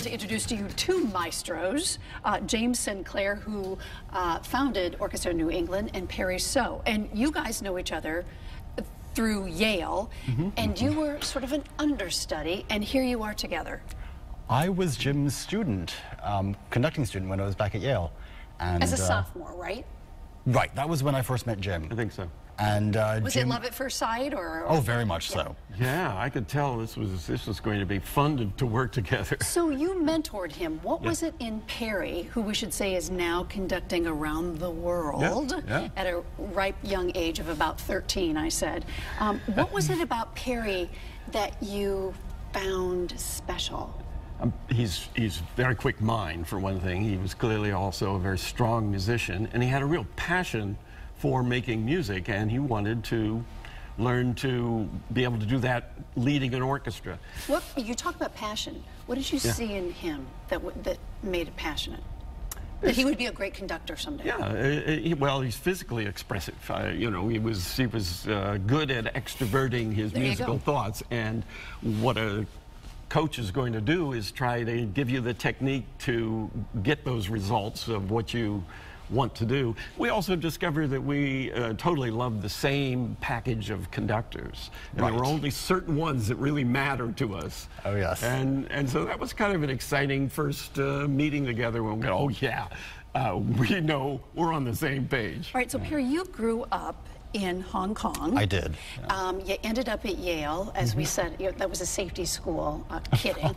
thrilled to introduce to you two maestros, James Sinclair, who founded Orchestra New England, and Perry So. And you guys know each other through Yale, and you were sort of an understudy, and here you are together. I was Jim's student, conducting student, when I was back at Yale. And, as a sophomore, right? Right, that was when I first met Jim. I think so. And was it love at first sight, or? Oh, very much so. Yeah, I could tell this was going to be fun to work together. So you mentored him. What was it in Perry, who we should say is now conducting around the world at a ripe young age of about 13, I said. What was it about Perry that you found special? He's very quick mind, for one thing. He was clearly also a very strong musician, and he had a real passion for making music, and he wanted to learn to be able to do that leading an orchestra. What, you talk about passion. What did you see in him that made it passionate? That he would be a great conductor someday. Yeah, well, he's physically expressive. You know, he was good at extroverting his musical thoughts, and what a coach is going to do is try to give you the technique to get those results of what you want to do. We also discovered that we totally loved the same package of conductors. And there were only certain ones that really mattered to us. Oh, yes. And so that was kind of an exciting first meeting together when we go, oh, yeah, we know we're on the same page. All right, so Perry, you grew up in Hong Kong. I did. You ended up at Yale, as we said. That was a safety school. Kidding.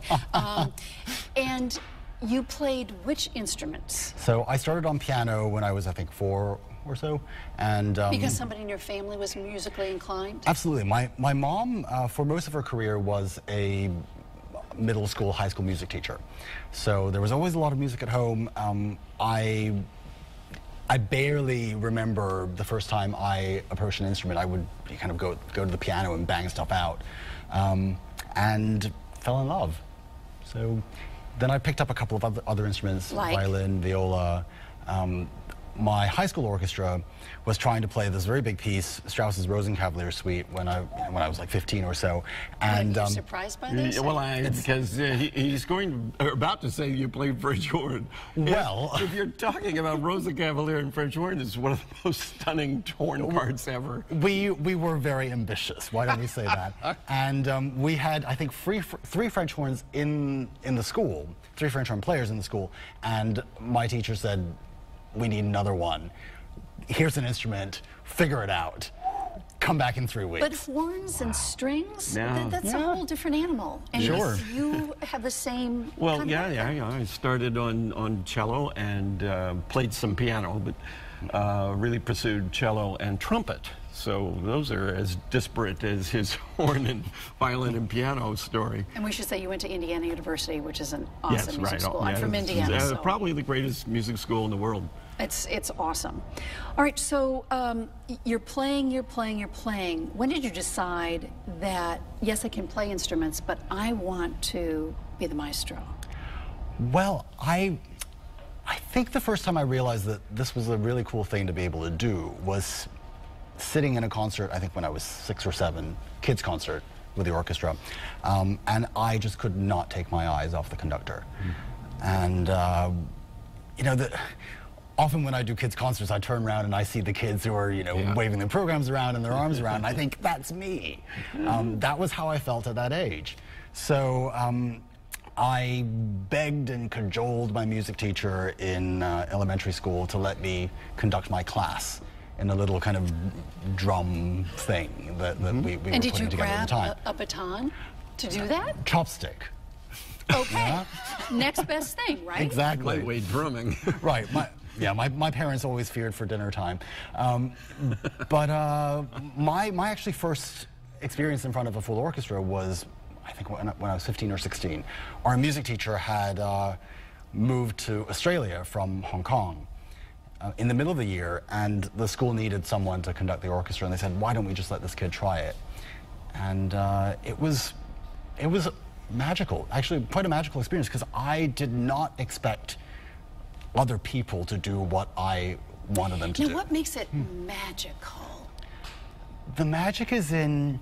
And you played which instruments? So I started on piano when I was, I think, 4 or so, and because somebody in your family was musically inclined? Absolutely. My mom, for most of her career, was a middle school, high school music teacher. So there was always a lot of music at home. I barely remember the first time I approached an instrument. I would kind of go to the piano and bang stuff out, and fell in love. So then I picked up a couple of other instruments, like violin, viola. My high school orchestra was trying to play this very big piece, Strauss's Rosenkavalier Suite, when I was like 15 or so. And you're surprised by this? Well, because he's about to say you played French horn. Well, if you're talking about Rosenkavalier and French horn, it's one of the most stunning horn parts ever. We were very ambitious. Why don't we say that? And we had, I think, three French horns in the school, 3 French horn players in the school, and my teacher said, we need another one. Here's an instrument, figure it out. Come back in 3 weeks. But horns and strings, that's a whole different animal. And you have the same I started on cello and played some piano, but really pursued cello and trumpet. So those are as disparate as his horn and violin and piano story. And we should say you went to Indiana University, which is an awesome music school. I'm from Indiana. So probably the greatest music school in the world. It's awesome. All right, so you're playing. When did you decide that, yes, I can play instruments, but I want to be the maestro? Well, I think the first time I realized that this was a really cool thing to be able to do was sitting in a concert, I think when I was 6 or 7, kids concert with the orchestra, and I just could not take my eyes off the conductor. And you know, often when I do kids concerts, I turn around and I see the kids who are, waving their programs around and their arms around, and I think, that's me. That was how I felt at that age. So I begged and cajoled my music teacher in elementary school to let me conduct my class in a little kind of drum thing that we were putting together at the time. And did you grab a baton to do that? Chopstick. Okay. Next best thing, right? Exactly. Lightweight drumming. Right. My parents always feared for dinner time. But my actually first experience in front of a full orchestra was, I think, when I was 15 or 16. Our music teacher had moved to Australia from Hong Kong in the middle of the year, and the school needed someone to conduct the orchestra, and they said, why don't we just let this kid try it? And it was magical, actually quite a magical experience, because I did not expect other people to do what I wanted them to do. Now, what makes it magical? The magic is in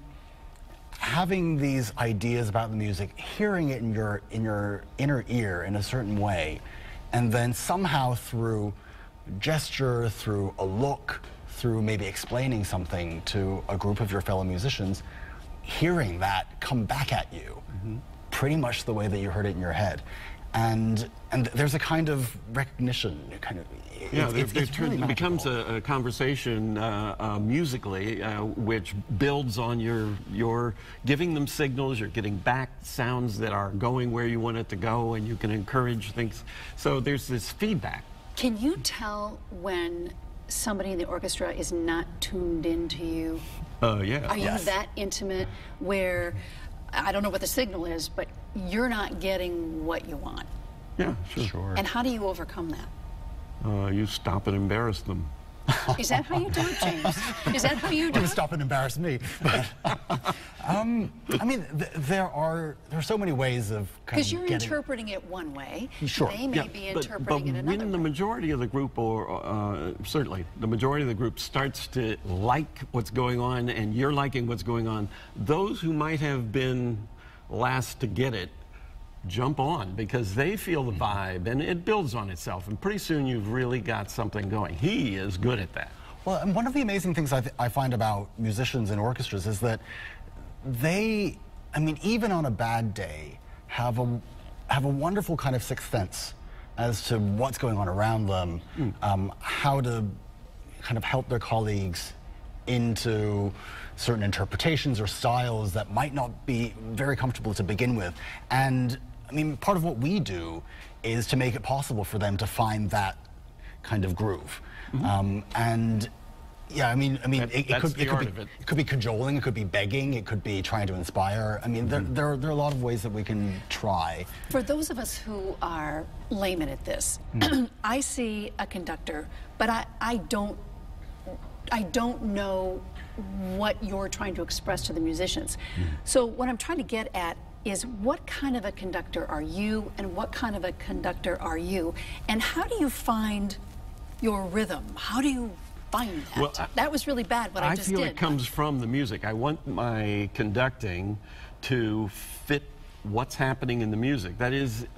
having these ideas about the music, hearing it in your inner ear in a certain way, and then somehow through gesture, through a look, through maybe explaining something to a group of your fellow musicians, hearing that come back at you pretty much the way that you heard it in your head. And there's a kind of recognition, it becomes a conversation musically, which builds on your giving them signals, you're getting back sounds that are going where you want it to go, and you can encourage things. So there's this feedback. Can you tell when somebody in the orchestra is not tuned into you? Yeah. Are you that intimate where, I don't know what the signal is, but you're not getting what you want? Yeah, sure. And how do you overcome that? You stop and embarrass them. Is that how you do it, James? Is that how you do it? Stop and embarrass me. I mean, there are so many ways of because you're interpreting it one way. Sure. They may be interpreting it another way. When the majority of the group, or certainly the majority of the group, starts to like what's going on, and you're liking what's going on, those who might have been last to get it jump on because they feel the vibe, and it builds on itself, and pretty soon you've really got something going. He is good at that. Well, and one of the amazing things I find about musicians in orchestras is that they, I mean, even on a bad day, have a wonderful kind of sixth sense as to what's going on around them, how to kind of help their colleagues into certain interpretations or styles that might not be very comfortable to begin with. And I mean, part of what we do is to make it possible for them to find that kind of groove. And yeah, I mean, it could be cajoling, it could be begging, it could be trying to inspire. I mean, there are a lot of ways that we can try. For those of us who are laymen at this, I see a conductor, but I don't know what you're trying to express to the musicians. So what I'm trying to get at is, what kind of a conductor are you, and what kind of a conductor are you, and how do you find your rhythm? How do you find that? Well, that was really bad what I just did. I feel it comes from the music. I want my conducting to fit what's happening in the music. That is,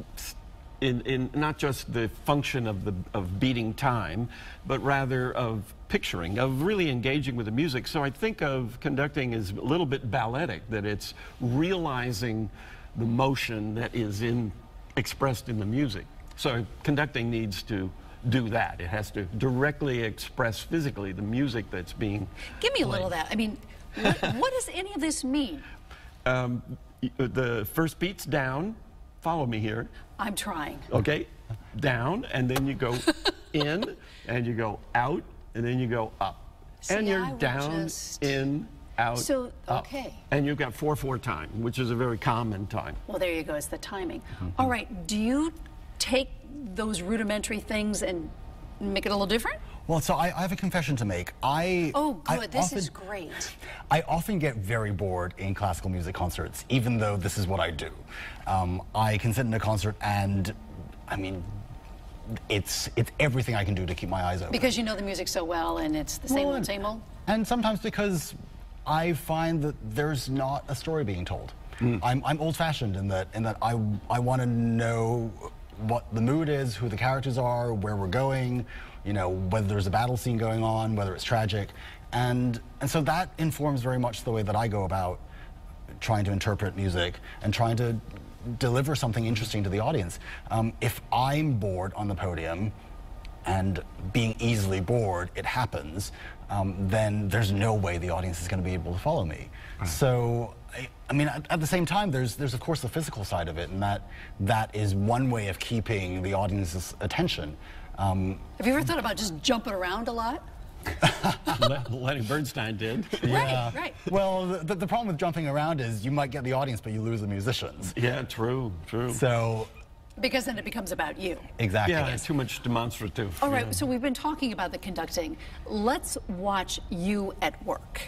in not just the function of beating time, but rather of picturing, of really engaging with the music. So I think of conducting as a little bit balletic, that it's realizing the motion that is expressed in the music. So conducting needs to do that. It has to directly express physically the music that's being Give me a little of that. I mean, what does any of this mean? The first beat's down. Follow me here. I'm trying. Okay, down, and then you go in, and you go out, and then you go up. See, and you're down, in, out, so, up. Okay. And you've got 4/4 time, which is a very common time. Well, there you go, it's the timing. All right, do you take those rudimentary things and make it a little different? Well, so I have a confession to make. Oh, good. This is great. I often get very bored in classical music concerts, even though this is what I do. I can sit in a concert and, I mean, it's everything I can do to keep my eyes open. Because you know the music so well, and it's the same old, same old? And sometimes because I find that there's not a story being told. I'm old-fashioned in that I want to know what the mood is, who the characters are, where we're going, you know, whether there's a battle scene going on, whether it's tragic. And so that informs very much the way that I go about trying to interpret music and trying to deliver something interesting to the audience. If I'm bored on the podium, and being easily bored, it happens, then there's no way the audience is going to be able to follow me. Right. So, I mean, at the same time, there's of course the physical side of it, and that is one way of keeping the audience's attention. Have you ever thought about just jumping around a lot? Lenny Bernstein did. Yeah. Right. Well, the problem with jumping around is you might get the audience, but you lose the musicians. Yeah, true. So. Because then it becomes about you. Exactly. Yeah, it's too much demonstrative. All right, so we've been talking about the conducting. Let's watch you at work.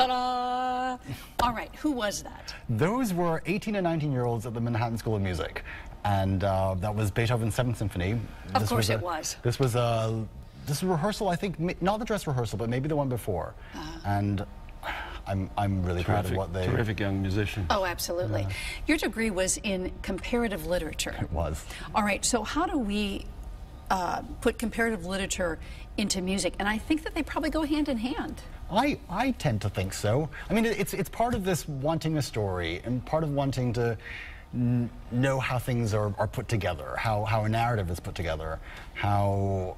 Ta-da! All right, who was that? Those were 18 and 19-year-olds at the Manhattan School of Music, and that was Beethoven's 7th Symphony. Of course it was. This was a rehearsal, I think, not the dress rehearsal, but maybe the one before. And I'm really proud of what they... Terrific young musician. Oh, absolutely. Your degree was in comparative literature. It was. All right, so how do we put comparative literature into music? And I think that they probably go hand in hand. I tend to think so. I mean, it's part of this wanting a story and part of wanting to know how things are put together, how a narrative is put together, how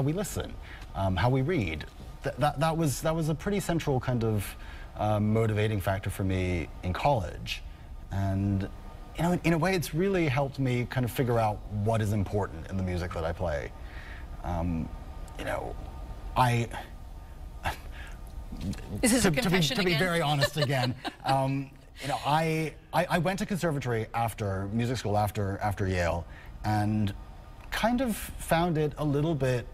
we listen, how we read. That was a pretty central kind of motivating factor for me in college, and in a way, it's really helped me kind of figure out what is important in the music that I play. Is this a confession to be again? very honest again, I went to conservatory after music school after Yale, and kind of found it a little bit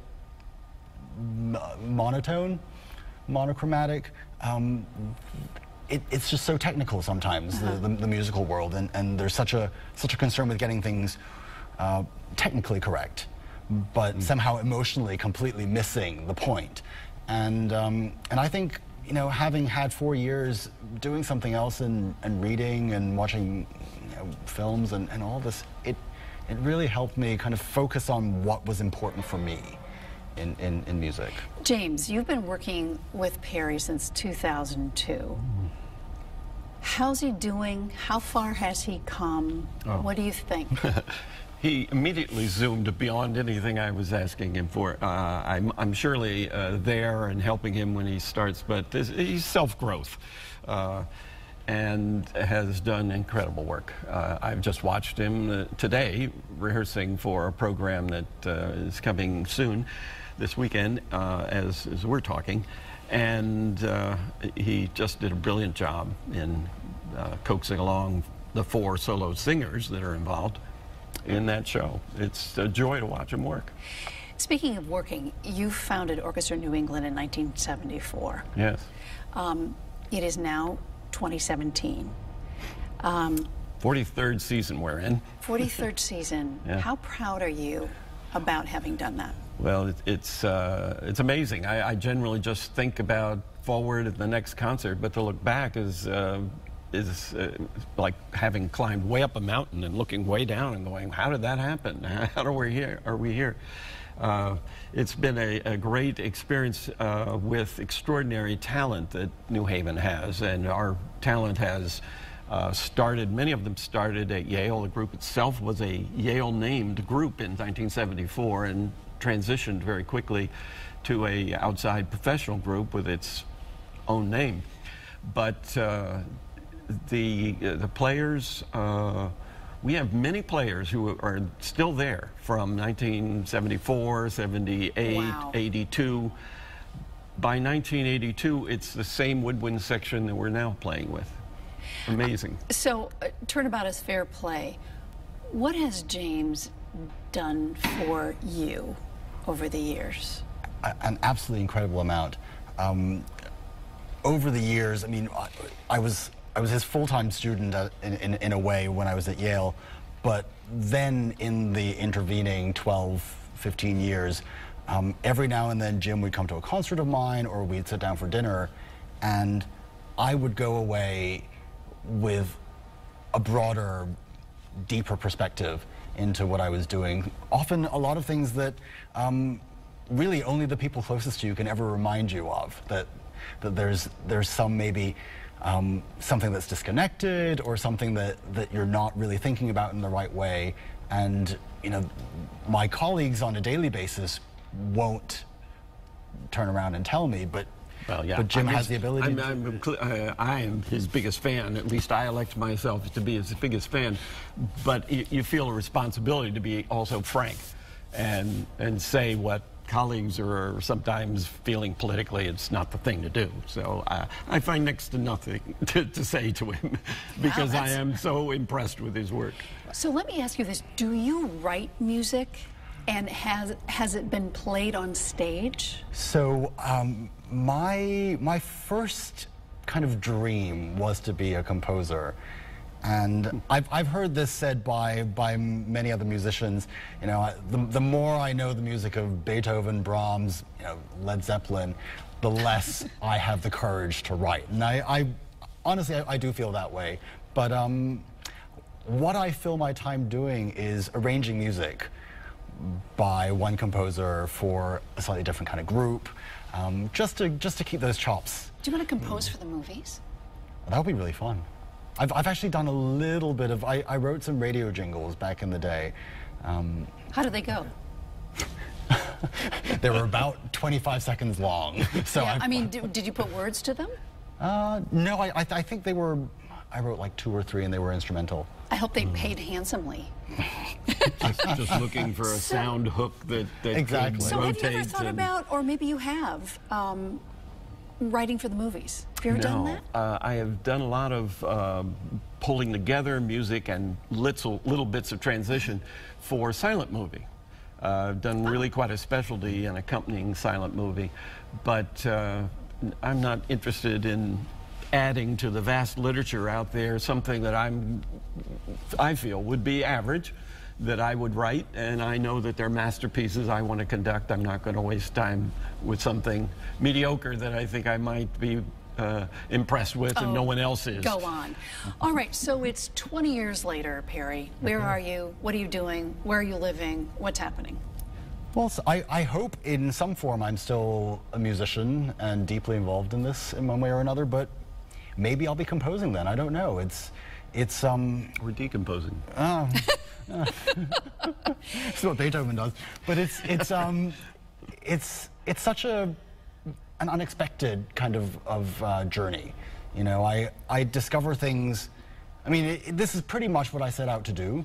monotone, monochromatic. It's just so technical sometimes, the musical world, and there's such a concern with getting things technically correct, but somehow emotionally completely missing the point. And I think, having had 4 years doing something else and reading and watching films and all this, it really helped me kind of focus on what was important for me in music. James, you've been working with Perry since 2002. How's he doing? How far has he come? What do you think? He immediately zoomed beyond anything I was asking him for. I'm surely there and helping him when he starts, but he's self-growth and has done incredible work. I've just watched him today rehearsing for a program that is coming soon, this weekend, as we're talking, and he just did a brilliant job in coaxing along the 4 solo singers that are involved in that show. It's a joy to watch him work. Speaking of working, you founded Orchestra New England in 1974. Yes. It is now 2017. 43rd season we're in. 43rd season. Yeah. How proud are you about having done that? Well, it's amazing. I generally just think about forward at the next concert, but to look back is like having climbed way up a mountain and looking way down and going, how did that happen? How are we here? It's been a great experience with extraordinary talent that New Haven has, and our talent has started, many of them started at Yale. The group itself was a Yale-named group in 1974 and transitioned very quickly to a outside professional group with its own name. But the players, we have many players who are still there from 1974, 78, wow. 82. By 1982, it's the same woodwind section that we're now playing with. Amazing. So, Turnabout is fair play. What has James done for you over the years? An absolutely incredible amount. Over the years, I mean, I was his full-time student in a way when I was at Yale, but then in the intervening 12, 15 years, every now and then Jim would come to a concert of mine or we'd sit down for dinner, and I would go away with a broader, deeper perspective into what I was doing. Often a lot of things that really only the people closest to you can ever remind you of, that there's some maybe something that's disconnected or something that you're not really thinking about in the right way. And, my colleagues on a daily basis won't turn around and tell me, but Jim has the ability I am his biggest fan. At least I elect myself to be his biggest fan. But you feel a responsibility to be also frank and say what colleagues are sometimes feeling politically it's not the thing to do. So I find next to nothing to say to him because I am so impressed with his work. So let me ask you this. Do you write music? And has it been played on stage? So my first kind of dream was to be a composer. And I've heard this said by many other musicians. You know, the more I know the music of Beethoven, Brahms, you know, Led Zeppelin, the less I have the courage to write. And I honestly, I do feel that way. But what I fill my time doing is arranging music by one composer for a slightly different kind of group, just to keep those chops. Do you want to compose for the movies? That would be really fun. I've actually done a little bit of, I wrote some radio jingles back in the day. How did they go? They were about 25 seconds long. So yeah, I mean, did you put words to them? No, I think they were, I wrote like 2 or 3 and they were instrumental. I hope they paid handsomely. just looking for a sound hook that exactly. So have you ever thought about, or maybe you have, writing for the movies? Have you ever done that? I have done a lot of pulling together music and little bits of transition for silent movie. I've done really quite a specialty in accompanying silent movie, but I'm not interested in adding to the vast literature out there something that I feel would be average, that I would write, and I know that they're masterpieces I want to conduct. I'm not going to waste time with something mediocre that I think I might be impressed with and no one else is. Go on. All right, so it's 20 years later, Perry. Where are you? What are you doing? Where are you living? What's happening? Well, so I hope in some form I'm still a musician and deeply involved in this in one way or another, but maybe I'll be composing then. I don't know. It's We're decomposing. It's what Beethoven does. But it's such an unexpected kind of journey. You know, I discover things. I mean, this is pretty much what I set out to do,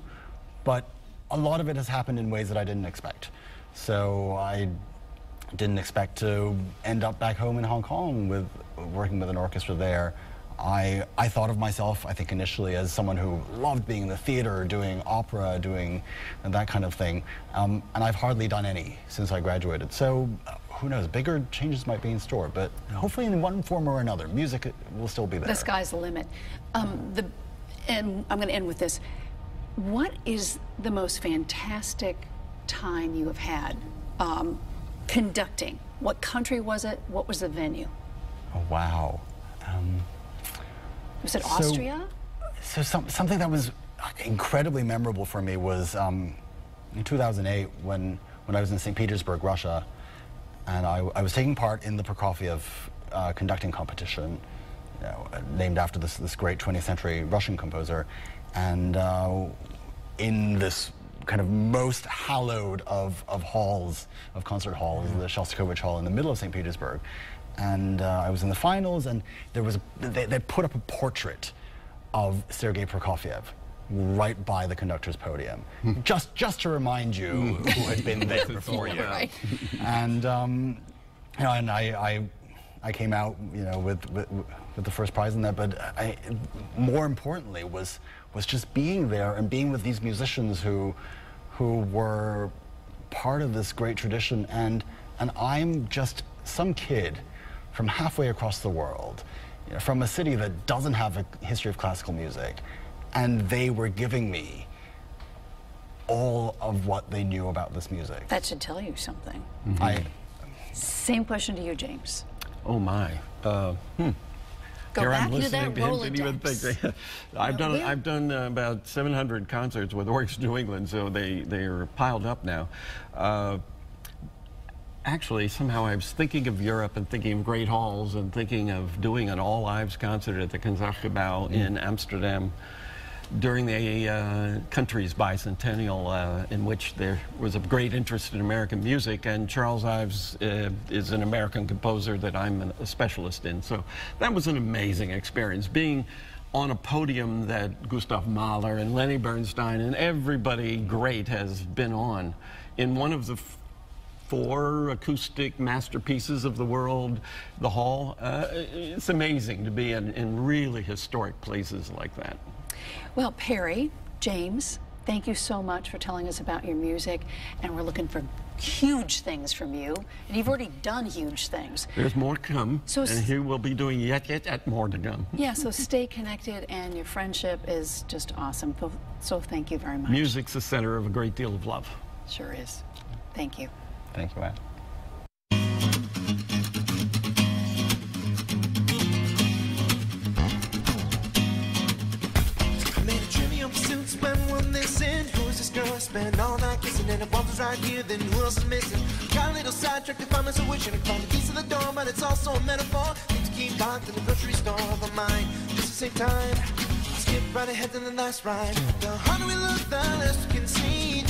but a lot of it has happened in ways that I didn't expect. So I didn't expect to end up back home in Hong Kong working with an orchestra there. I thought of myself, I think initially, as someone who loved being in the theater, doing opera, doing that kind of thing. And I've hardly done any since I graduated. So who knows, bigger changes might be in store, but hopefully in one form or another, music will still be there. The sky's the limit. And I'm going to end with this. What is the most fantastic time you have had conducting? What country was it? What was the venue? Oh, wow. Was it Austria? So something that was incredibly memorable for me was in 2008 when I was in St. Petersburg, Russia, and I was taking part in the Prokofiev conducting competition, you know, named after this great 20th century Russian composer, and in this kind of most hallowed of halls, of concert halls, the Shostakovich Hall in the middle of St. Petersburg. And I was in the finals, and they put up a portrait of Sergei Prokofiev right by the conductor's podium, just to remind you who had been there before you. Right. And you know, and I came out, you know, with the first prize in that. But more importantly was just being there and being with these musicians who were part of this great tradition, and I'm just some kid from halfway across the world, you know, from a city that doesn't have a history of classical music, and they were giving me all of what they knew about this music. That should tell you something. Mm-hmm. Same question to you, James. Oh my. Go Here back I'm into that listening to him, didn't even Rolodex. think. I've done about 700 concerts with Orchestra New England, so they are piled up now. Actually, somehow I was thinking of Europe and thinking of great halls and thinking of doing an all-lives concert at the Concertgebouw in Amsterdam during the country's bicentennial, in which there was a great interest in American music, and Charles Ives is an American composer that I'm a specialist in. So that was an amazing experience, being on a podium that Gustav Mahler and Lenny Bernstein and everybody great has been on, in one of the 4 acoustic masterpieces of the world, the hall. It's amazing to be in really historic places like that. Well, Perry, James, Thank you so much for telling us about your music, and we're looking for huge things from you, and you've already done huge things. There's more to come, so and he will be doing yet more to come. Yeah, so stay connected, and your friendship is just awesome. So thank you very much. Music's the center of a great deal of love. Sure is. Thank you. Thank you, Anne. Spend all night kissing and the was right here, then who else is missing? Got a little sidetracked if I'm so wishing I could find the keys to the door, but it's also a metaphor. Things keep locked in the grocery store of my mind. Just the same time, I skip right ahead to the last ride. The harder we look, the less we can see.